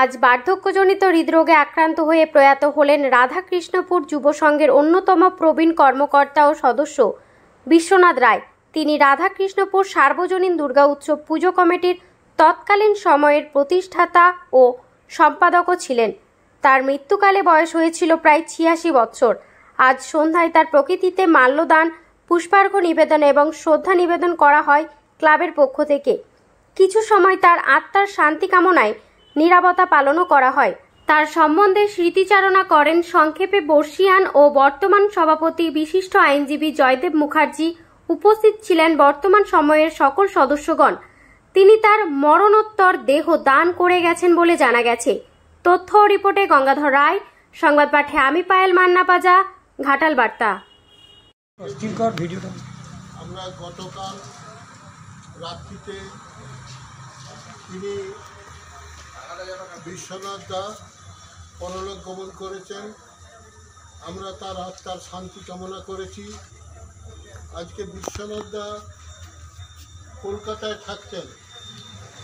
আজ বার্ধক্যজনিত হৃদরোগে আক্রান্ত হয়ে প্রয়াত হলেন রাধাকৃষ্ণপুর যুব সংঘের অন্যতম প্রবীণ কর্মকর্তা ও সদস্য বিশ্বনাথ রায়। তিনি রাধাকৃষ্ণপুর সার্বজনীন দুর্গা উৎসব পুজো কমিটির তৎকালীন সময়ের প্রতিষ্ঠাতা ও সম্পাদকও ছিলেন। তার মৃত্যুকালে বয়স হয়েছিল প্রায় 86 বছর। আজ সন্ধ্যায় তার প্রকৃতিতে মাল্যদান, পুষ্পার্ঘ্য নিবেদন এবং শ্রদ্ধা নিবেদন করা হয় ক্লাবের পক্ষ থেকে। কিছু সময় তার আত্মার শান্তি কামনায় নীরবতা পালনও করা হয়। তার সম্বন্ধে স্মৃতিচারণা করেন সংক্ষেপে বর্ষিয়ান ও বর্তমান সভাপতি বিশিষ্ট আইনজীবী জয়দেব মুখার্জি। উপস্থিত ছিলেন বর্তমান সময়ের সকল সদস্যগণ। তিনি তার মরণোত্তর দেহ দান করে গেছেন বলে জানা গেছে। তথ্য ও রিপোর্টে গঙ্গাধর রায়, সংবাদ পাঠে আমি পায়েল মান্নাপাজা, ঘাটাল বার্তা। আমরা গতকাল রাত্রিতে তিনি বিশ্বনাথ দা পরলোক গমন করেছেন। আমরা তার আত্মার শান্তি কামনা করেছি। আজকে বিশ্বনাথ দা কলকাতায় থাকতেন,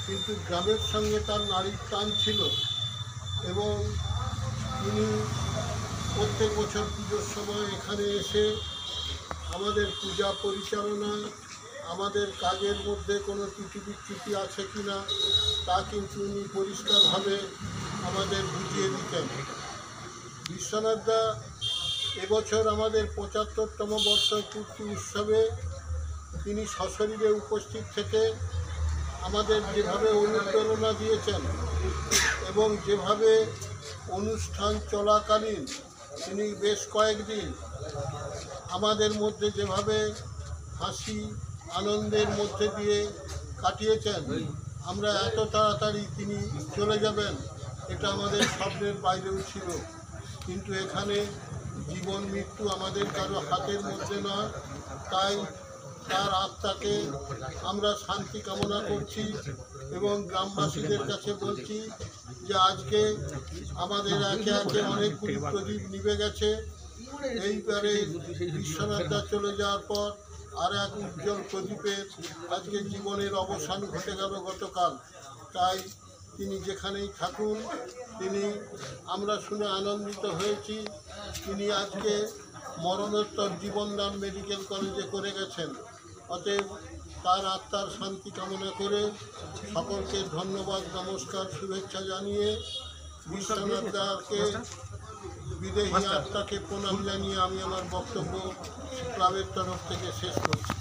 কিন্তু গ্রামের সঙ্গে তার নারীর টান ছিল এবং তিনি প্রত্যেক বছর পুজোর সময় এখানে এসে আমাদের পূজা পরিচালনা, আমাদের কাজের মধ্যে কোনো ত্রুটি বিচ্যুতি আছে কি না তা কিন্তু উনি পরিষ্কারভাবে আমাদের বুঝিয়ে দিতেন। বিশ্বনাথ দা এবছর আমাদের ৭৫তম বর্ষ পূর্তি উৎসবে তিনি সশরীরে উপস্থিত থেকে আমাদের যেভাবে অনুপ্রেরণা দিয়েছেন এবং যেভাবে অনুষ্ঠান চলাকালীন তিনি বেশ কয়েকদিন আমাদের মধ্যে যেভাবে হাসি আনন্দের মধ্যে দিয়ে কাটিয়েছেন, আমরা এত তাড়াতাড়ি তিনি চলে যাবেন এটা আমাদের স্বপ্নের বাইরেও ছিল। কিন্তু এখানে জীবন মৃত্যু আমাদের কারো হাতের মধ্যে নয়, তাই তার আত্মাকে আমরা শান্তি কামনা করছি এবং গ্রামবাসীদের কাছে বলছি যে আজকে আমাদের একে একে অনেকগুলি প্রদীপ নিভে গেছে। এইবারে বিশ্বনাথ দা চলে যাওয়ার পর আর এক উজ্জ্বল প্রদীপের আজকে জীবনের অবসান ঘটে গেল গতকাল। তাই তিনি যেখানেই থাকুন, আমরা শুনে আনন্দিত হয়েছি। তিনি আজকে মরণোত্তর জীবনদান মেডিকেল কলেজে করে গেছেন। অতএব তার আত্মার শান্তি কামনা করে সকলকে ধন্যবাদ, নমস্কার, শুভেচ্ছা জানিয়ে বিশ্বনাথ দাকে বিদেহী আত্মাকে প্রণাম জানিয়ে আমি আমার বক্তব্য ক্লাবের তরফ থেকে শেষ করছি।